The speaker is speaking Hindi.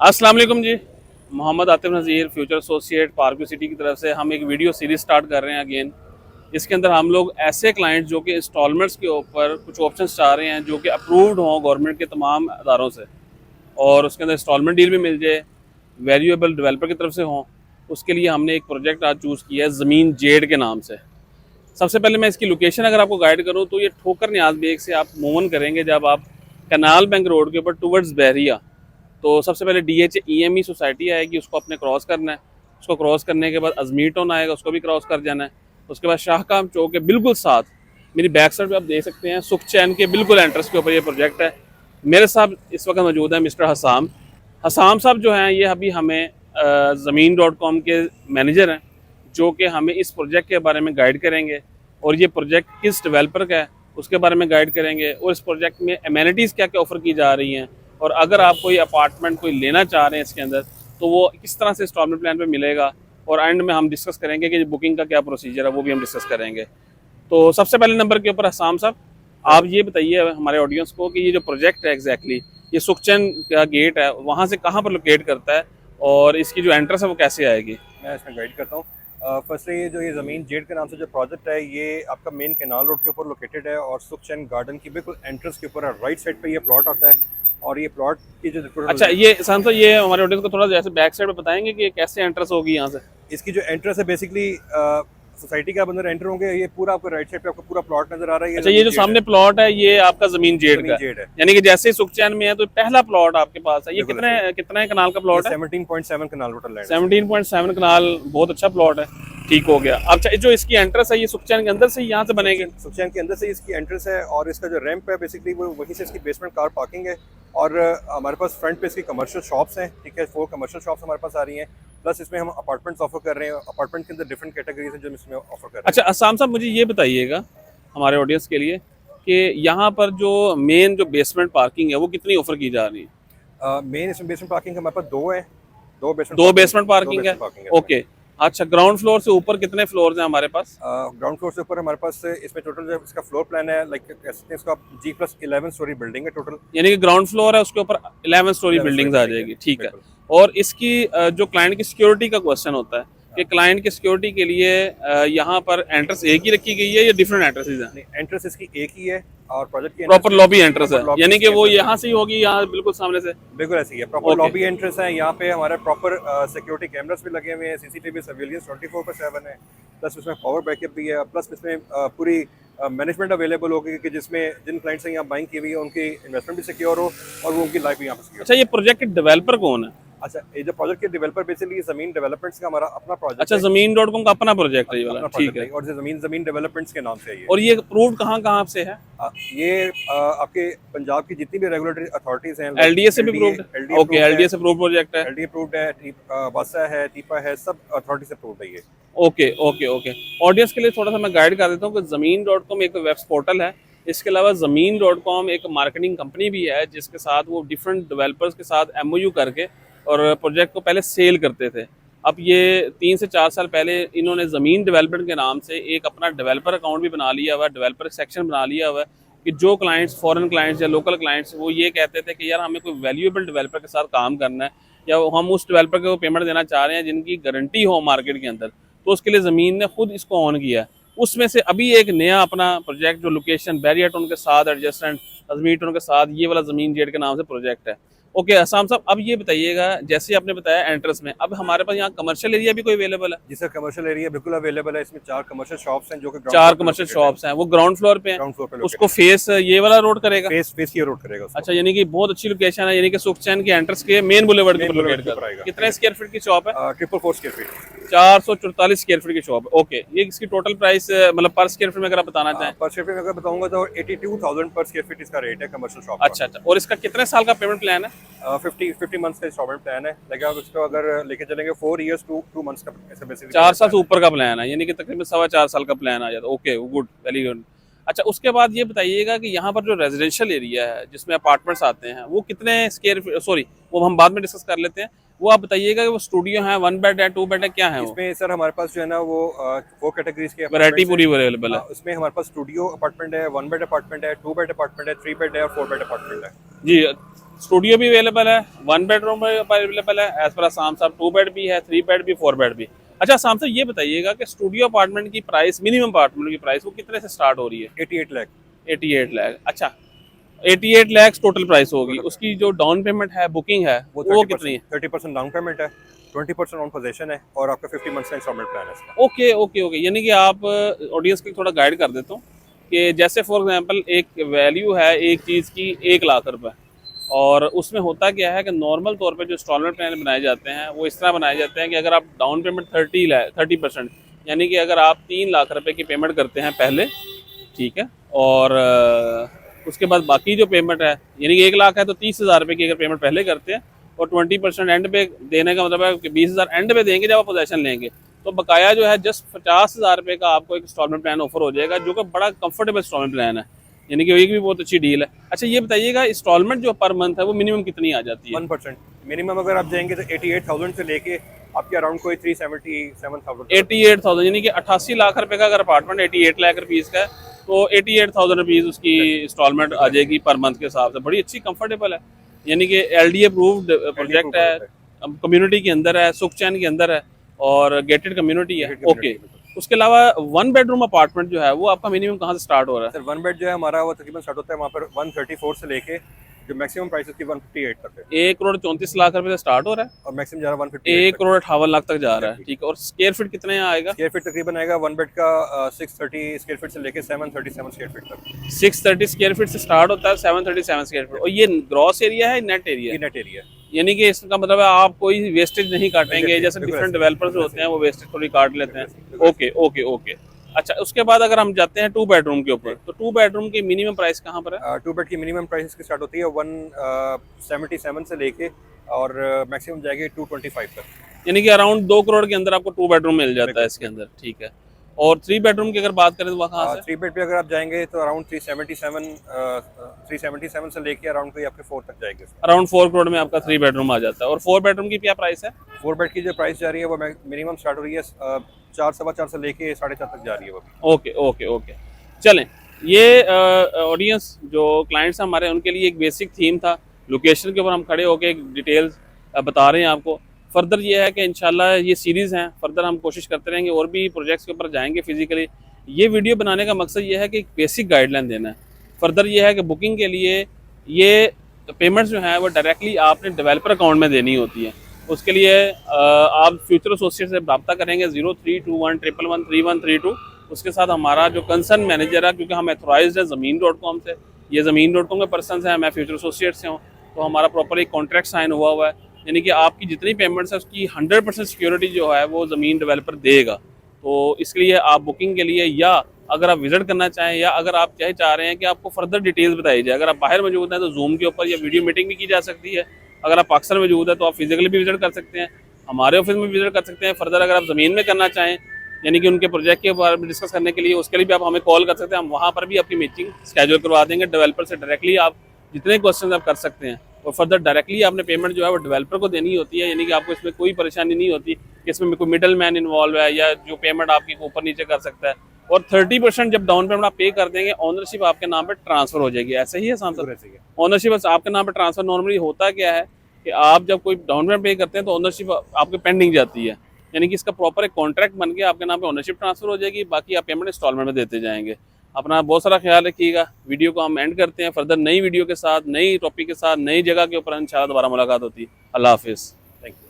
अस्सलाम वालेकुम जी। मोहम्मद आतिफ नज़ीर फ्यूचर एसोसिएट पार्क सिटी की तरफ से हम एक वीडियो सीरीज स्टार्ट कर रहे हैं अगेन। इसके अंदर हम लोग ऐसे क्लाइंट जो कि इंस्टॉलमेंट्स के ऊपर कुछ ऑप्शंस चाह रहे हैं जो कि अप्रूव्ड हों गवर्नमेंट के तमाम अदारों से, और उसके अंदर इंस्टॉलमेंट डील भी मिल जाए, वैल्यूएबल डेवलपर की तरफ से हों। उसके लिए हमने एक प्रोजेक्ट आज चूज़ किया है ज़मीन जेड के नाम से। सबसे पहले मैं इसकी लोकेशन अगर आपको गाइड करूँ तो ये ठोकर न्याज बेग से आप मूवन करेंगे जब आप कनाल बैंक रोड के ऊपर टूवर्ड्स बहरिया, तो सबसे पहले DHEME सोसाइटी आएगी, उसको अपने क्रॉस करना है। उसको क्रॉस करने के बाद अजमीर टाउन आएगा, उसको भी क्रॉस कर जाना है। उसके बाद शाहकाम चौक के बिल्कुल साथ मेरी बैक साइड पे आप देख सकते हैं सुख चैन के बिल्कुल एंट्रेंस के ऊपर ये प्रोजेक्ट है। मेरे साथ इस वक्त मौजूद है मिस्टर हसाम। हसाम साहब जो हैं ये अभी हमें ज़मीन.com के मैनेजर हैं, जो कि हमें इस प्रोजेक्ट के बारे में गाइड करेंगे और ये प्रोजेक्ट किस डेवलपर का है उसके बारे में गाइड करेंगे, और इस प्रोजेक्ट में एमेनिटीज़ क्या क्या ऑफ़र की जा रही हैं, और अगर आप कोई अपार्टमेंट कोई लेना चाह रहे हैं इसके अंदर तो वो किस तरह से इंस्टॉलमेंट प्लान पे मिलेगा, और एंड में हम डिस्कस करेंगे कि बुकिंग का क्या प्रोसीजर है, वो भी हम डिस्कस करेंगे। तो सबसे पहले नंबर के ऊपर हसाम साहब, आप ये बताइए हमारे ऑडियंस को कि ये जो प्रोजेक्ट है एग्जैक्टली ये सुखचैन का गेट है वहाँ से कहाँ पर लोकेट करता है, और इसकी जो एंट्रेंस है वो कैसे आएगी। मैं इसमें गाइड करता हूँ। फर्स्टली ये जो ये ज़मीन जेड के नाम से जो प्रोजेक्ट है ये आपका मेन कैनाल रोड के ऊपर लोकेटेड है और सुखचैन गार्डन की बिल्कुल एंट्रेंस के ऊपर है। राइट साइड पे ये प्लॉट आता है और ये प्लॉट की जो अच्छा, ये हसाम साहब ये हमारे ऑडियंस को थोड़ा जैसे बैक साइड में बताएंगे कि ये कैसे एंट्रेंस होगी यहाँ से। इसकी जो एंट्रेंस है बेसिकली सोसाइटी के आप अंदर एंटर होंगे, ये पूरा आपको राइट साइड पे आपको पूरा प्लॉट नजर आ रहा है। अच्छा, ये जो सामने प्लॉट है ये आपका ज़मीन जेड का जेड है, यानी कि जैसे ही सुखचैन में है तो पहला प्लॉट आपके पास है। ये कितने कितना कनाल का प्लॉट है? 17.7 कनाल टोटल लैंड। 17.7 कनाल, बहुत अच्छा प्लॉट है। ठीक हो गया। अच्छा, जो इसकी एंट्रेंस है ये सुखचैन के अंदर से ही यहाँ से बनेगी? सुखचैन के अंदर से इसकी एंट्रेंस है और इसका जो रैंप है बेसिकली वो वहीं से इसकी बेसमेंट कार पार्किंग है। और हमारे पास फ्रंट पे इसकी कमर्शियल शॉप्स हैं, ठीक है, 4 कमर्शियल शॉप्स हमारे पास आ रही हैं। प्लस इसमें हम अपार्टमेंट्स ऑफर कर रहे हैं। अपार्टमेंट के अंदर डिफरेंट कैटेगरीज हैं जो हम इसमें ऑफर कर रहे हैं। अच्छा आसाम साहब, मुझे ये बताइएगा हमारे ऑडियंस के लिए कि यहाँ पर जो मेन जो बेसमेंट पार्किंग है वो कितनी ऑफर की जा रही है? मेन इसमें बेसमेंट पार्किंग हमारे पास दो है। दो बेसमेंट पार्किंग है। ओके। अच्छा, ग्राउंड फ्लोर से ऊपर कितने फ्लोर हैं हमारे पास? ग्राउंड फ्लोर से ऊपर हमारे पास इसमें टोटल जो इसका फ्लोर प्लान है लाइक इसका G+11 स्टोरी बिल्डिंग है टोटल। यानी कि ग्राउंड फ्लोर है उसके ऊपर 11 स्टोरी बिल्डिंग आ जाएगी। ठीक है। और इसकी जो क्लाइंट की सिक्योरिटी का क्वेश्चन होता है कि क्लाइंट की सिक्योरिटी के लिए यहाँ पर एंट्रेंस एक ही रखी गई है या डिफरेंट एंट्रेंसेस हैं? एंट्रेंस इसकी एक ही है और प्रोजेक्ट की प्रॉपर लॉबी एंट्रेंस है, यानी कि वो यहाँ से ही होगी, यहाँ बिल्कुल सामने से? बिल्कुल ऐसी है, प्रॉपर लॉबी एंट्रेंस है। यहाँ पे हमारे प्रॉपर सिक्योरिटी कैमरास भी लगे हुए हैं, CCTV सर्विलेंस 24/7 है। प्लस इसमें पावर बैकअप भी है। प्लस इसमें पूरी मैनेजमेंट अवेलेबल होगी कि जिसमें जिन क्लाइंट से यहाँ बाइंग की हुई है उनकी इन्वेस्टमेंट भी सिक्योर हो और वो उनकी लाइफ भी यहाँ पे सिक्योर। अच्छा, ये प्रोजेक्ट के डेवलपर कौन है? अच्छा, ये जो प्रोजेक्ट के डेवलपर बेसिकली ज़मीन डेवलपमेंट्स का हमारा अपना प्रोजेक्ट। अच्छा, ज़मीन.com का अपना प्रोजेक्ट है ये वाला? ठीक है। और ज़मीन डेवलपमेंट्स के नाम से है ये। और ये अप्रूव्ड कहाँ से है? ये आपके पंजाब की जितनी भी रेगुलेटरी अथॉरिटीज हैं, LDA से भी अप्रूव्ड है? ओके, LDA से अप्रूव्ड प्रोजेक्ट है। LDA अप्रूव्ड है, वासा है, टीपा है, सब अथॉरिटी से अप्रूव्ड है ये। Okay okay okay. ऑडियंस के लिए थोड़ा सा मैं गाइड कर देता हूँ कि ज़मीन.com एक वेब पोर्टल है। इसके अलावा ज़मीन.com एक मार्केटिंग कंपनी भी है जिसके साथ वो डिफरेंट डेवलपर्स के साथ MOU करके और प्रोजेक्ट को पहले सेल करते थे। अब ये 3 से 4 साल पहले इन्होंने ज़मीन डेवलपमेंट के नाम से एक अपना डेवलपर अकाउंट भी बना लिया हुआ है, डेवलपर सेक्शन बना लिया हुआ है कि जो क्लाइंट्स फॉरेन क्लाइंट्स या लोकल क्लाइंट्स वो ये कहते थे कि यार हमें कोई वैल्यूएबल डेवलपर के साथ काम करना है या हम उस डेवलपर को पेमेंट देना चाह रहे हैं जिनकी गारंटी हो मार्केट के अंदर, तो उसके लिए ज़मीन ने खुद इसको ऑन किया है। उसमें से अभी एक नया अपना प्रोजेक्ट जो लोकेशन बैरिया टाउन के साथ एडजस्टेंट अजमीर टाउन के साथ ये वाला ज़मीन जेड के नाम से प्रोजेक्ट है। ओके हसाम साहब, अब ये बताइएगा जैसे आपने बताया एंट्रेंस में, अब हमारे पास यहाँ कमर्शियल एरिया भी कोई अवेलेबल है? जी सर, कमर्शियल एरिया बिल्कुल अवेलेबल है। इसमें 4 कमर्शियल शॉप्स हैं जो कि 4 कमर्शियल शॉप्स हैं, वो ग्राउंड फ्लोर पे हैं। ग्राउंड फ्लोर पे उसको फेस ये वाला रोड करेगा? फेस की रोड करेगा उसको। अच्छा, यानी कि बहुत अच्छी लोकेशन है, यानी कि सुखचैन के एंट्रेंस के मेन बुलेवर्ड पर लोकेट करेगा। कितने स्क्वायर फीट की शॉप है? 444 स्क्वायर फीट। 444 स्क्वायर फीट की शॉप है। ओके, ये इसकी टोटल प्राइस मतलब पर स्क्वायर फीट में अगर आप बताना चाहें? पर स्क्वायर फीट में अगर बताऊंगा तो 82,000 पर स्क्वायर फीट इसका रेट है कमर्शियल शॉप। अच्छा अच्छा। और इसका कितने साल का पेमेंट प्लान है? 50 मंथ्स का इंस्टॉलमेंट प्लान है। लेकिन आप इसको अगर लेके चलेंगे 4 इयर्स 2 मंथ्स का ऐसा बेसिकली 4 साल से ऊपर का प्लान है, यानी कि तकरीबन 4.25 साल का प्लान आ जाता है। Okay, good, very good. अच्छा, उसके बाद ये बताइएगा कि यहाँ पर जो रेजिडेंशियल एरिया है जिसमें अपार्टमेंट्स आते हैं वो कितने स्क्वायर, सॉरी वो हम बाद में डिस्कस कर लेते हैं, वो आप बताइएगा कि वो स्टूडियो है, 1 बेड है, 2 बेड है, क्या है वो? इसमें सर हमारे पास जो है ना वो 4 कैटेगरीज के वैरायटी पूरी अवेलेबल है। उसमें हमारे पास स्टूडियो अपार्टमेंट है, 1 बेड अपार्टमेंट है, 2 बेड अपार्टमेंट है, 3 बेड है और 4 बेड अपार्टमेंट है। जी, स्टूडियो भी अवेलेबल है, 1 बेडरूम अवेलेबल है, एज पर आसाम साहब 2 बेड भी है, 3 बेड भी, 4 बेड भी। अच्छा आसाम साहब ये बताइएगा कि स्टूडियो अपार्टमेंट की प्राइस, मिनिमम अपार्टमेंट की प्राइस वो कितने से स्टार्ट हो रही है? 88 लाख। 88 लाख। अच्छा 88 लाख टोटल प्राइस होगी। उसकी जो डाउन पेमेंट है, बुकिंग है, वो कितनी है? 30% डाउन पेमेंट है, 20% ऑन पोजीशन है और आपका 50 मंथ्स का इंस्टॉलमेंट प्लान है इसका। ओके ओके ओके, यानी कि आप ऑडियंस को थोड़ा गाइड कर देता हूँ कि जैसे फॉर एग्जांपल एक वैल्यू है एक चीज़ की 1 लाख रुपए, और उसमें होता क्या है कि नॉर्मल तौर पे जो इंस्टॉलमेंट प्लान बनाए जाते हैं वो इस तरह बनाए जाते हैं कि अगर आप डाउन पेमेंट 30% यानी कि अगर आप 3 लाख रुपए की पेमेंट करते हैं पहले, ठीक है, और उसके बाद बाकी जो पेमेंट है यानी कि 1 लाख है तो 30,000 रुपये की अगर पेमेंट पहले करते हैं और 20% एंड पे देने का मतलब है कि 20,000 एंड पे देंगे जब आप पोजेसन लेंगे, तो बकाया जो है जस्ट 50,000 रुपये का आपको एक इंस्टॉलमेंट प्लान ऑफर हो जाएगा, जो कि बड़ा कंफर्टेबल इंस्टॉलमेंट प्लान है, यानी कि एक भी बहुत अच्छी डील है। अच्छा ये बताइएगा इंस्टॉलमेंट जो पर मंथ है वो मिनिमम कितनी आ जाती है? 1%। मिनिमम अगर आप जाएंगे तो 88,000 से लेके आपके अराउंड कोई 377,000। 88,000 यानी कि 88 लाख रुपए का अगर अपार्टमेंट 88 लाख रुपीज़ का है तो 88,000 रुपीज़ उसकी इंस्टॉलमेंट आ जाएगी पर मंथ के हिसाब से। बड़ी अच्छी कंफर्टेबल है, यानी कि LD अप्रूव्ड प्रोजेक्ट है, कम्युनिटी के अंदर है, सुखचैन के अंदर है और गेटेड कम्युनिटी है। ओके, उसके अलावा 1 बेडरूम अपार्टमेंट जो है वो आपका मिनिमम कहाँ से स्टार्ट हो रहा है? सर 1 बेड जो है हमारा वो तकरीबन स्टार्ट होता है वहाँ पर 134 से लेके जो मैक्सिमम प्राइस उसकी 158 तक है। 1,34,00,000 रुपए से स्टार्ट हो रहा है और मैक्सिमम जा रहा है 158 1,58,00,000 तक जा रहा है, ठीक है। और स्क्वायर फीट कितने आएगा? स्क्वायर फीट तकरीबन आएगा 1 बेड का 630 स्क्वायर फीट से लेके 737 स्क्वायर फीट तक। 630 स्क्वायर फीट से स्टार्ट होता है, 737 स्क्वायर फीट। और ये ग्रॉस एरिया है, नेट एरिया ये नेट एरिया है। यानी कि इसका मतलब है आप कोई वेस्टेज नहीं काटेंगे, जैसे डिफरेंट डेवलपर्स होते हैं वो वेस्टेज थोड़ी काट लेते हैं। Okay okay okay. अच्छा उसके बाद अगर हम जाते हैं 2 बेडरूम के ऊपर, तो 2 बेडरूम की मिनिमम प्राइस कहाँ पर है? 2 बेड की मिनिमम प्राइस की स्टार्ट होती है 177 से लेके और मैक्सिमम जाएगी 225 तक, यानी कि अराउंड 2 करोड़ के अंदर आपको 2 बेडरूम मिल जाता है इसके अंदर, ठीक है। और 3 बेडरूम की अगर बात करें तो वहाँ कहाँ से? 3 बेड पे अगर आप जाएंगे तो अराउंड 377 से लेके अराउंड कोई आपके 4 तक जाएगी। अराउंड 4 करोड़ में आपका 3 बेडरूम आ जाता है। और 4 बेडरूम की क्या प्राइस है? 4 बेड की जो प्राइस जा रही है वो मिनिमम स्टार्ट हो रही है 4 सवा 4 से लेके 4.5 तक जा रही है वो भी। ओके ओके ओके, चलें। ये ऑडियंस जो क्लाइंट्स हमारे उनके लिए एक बेसिक थीम था, लोकेशन के ऊपर हम खड़े होकर एक डिटेल्स बता रहे हैं आपको। फर्दर ये है कि इंशाल्लाह ये सीरीज़ हैं, फर्दर हम कोशिश करते रहेंगे और भी प्रोजेक्ट्स के ऊपर जाएंगे फिजिकली। ये वीडियो बनाने का मकसद ये है कि एक बेसिक गाइडलाइन देना है। फर्दर ये है कि बुकिंग के लिए ये पेमेंट्स जो हैं वो डायरेक्टली आपने डेवलपर अकाउंट में देनी होती है। उसके लिए आप फ्यूचर एसोसिएट से रब्ता करेंगे 0321113132। उसके साथ हमारा जो कंसर्न मैनेजर है, क्योंकि हम एथोराइज्ड है ज़मीन.com से, ये ज़मीन.com के पर्सन हैं, मैं फ्यूचर एसोसिएट से हूँ, तो हमारा प्रॉपर एक कॉन्ट्रैक्ट साइन हुआ है, यानी कि आपकी जितनी पेमेंट्स है उसकी 100% सिक्योरिटी जो है वो ज़मीन डेवलपर देगा। तो इसके लिए आप बुकिंग के लिए, या अगर आप विजिट करना चाहें, या अगर आप चाह रहे हैं कि आपको फर्दर डिटेल्स बताई जाए, अगर आप बाहर मौजूद हैं तो जूम के ऊपर या वीडियो मीटिंग भी की जा सकती है। अगर आप पाकिस्तान में मौजूद है तो आप फिजिकली भी विजिट कर सकते हैं, हमारे ऑफिस में भी विजिट कर सकते हैं। फर्दर अगर आप ज़मीन में करना चाहें, यानी कि उनके प्रोजेक्ट के बारे में डिस्कस करने के लिए, उसके लिए भी आप हमें कॉल कर सकते हैं, हम वहाँ पर भी आपकी मीटिंग स्केड्यूल करवा देंगे। डेवलपर से डायरेक्टली आप जितने क्वेश्चन आप कर सकते हैं, और फर्दर डायरेक्टली आपने पेमेंट जो है वो डेवलपर को देनी होती है, यानी कि आपको इसमें कोई परेशानी नहीं होती कि इसमें कोई मिडल मैन इन्वॉल्व है या जो पेमेंट आपकी ऊपर नीचे कर सकता है। और 30% जब डाउन पेमेंट आप पे कर देंगे, ओनरशिप आपके नाम पे ट्रांसफर हो जाएगी। ऐसा ही है सांसद? ओनरशिप आपके नाम पे ट्रांसफर नॉर्मली होता क्या है कि आप जब कोई डाउन पेमेंट पे करते हैं तो ओनरशिप आपके पेंडिंग जाती है, यानी कि इसका प्रॉपर एक कॉन्ट्रैक्ट बन के आपके नाम पे ओनरशिप ट्रांसफर हो जाएगी, बाकी आप पेमेंट इंस्टॉलमेंट में देते जाएंगे। अपना बहुत सारा ख्याल रखिएगा। वीडियो को हम एंड करते हैं, फर्दर नई वीडियो के साथ, नई टॉपिक के साथ, नई जगह के ऊपर इंशाल्लाह दोबारा मुलाकात होती है। अल्लाह हाफिज़।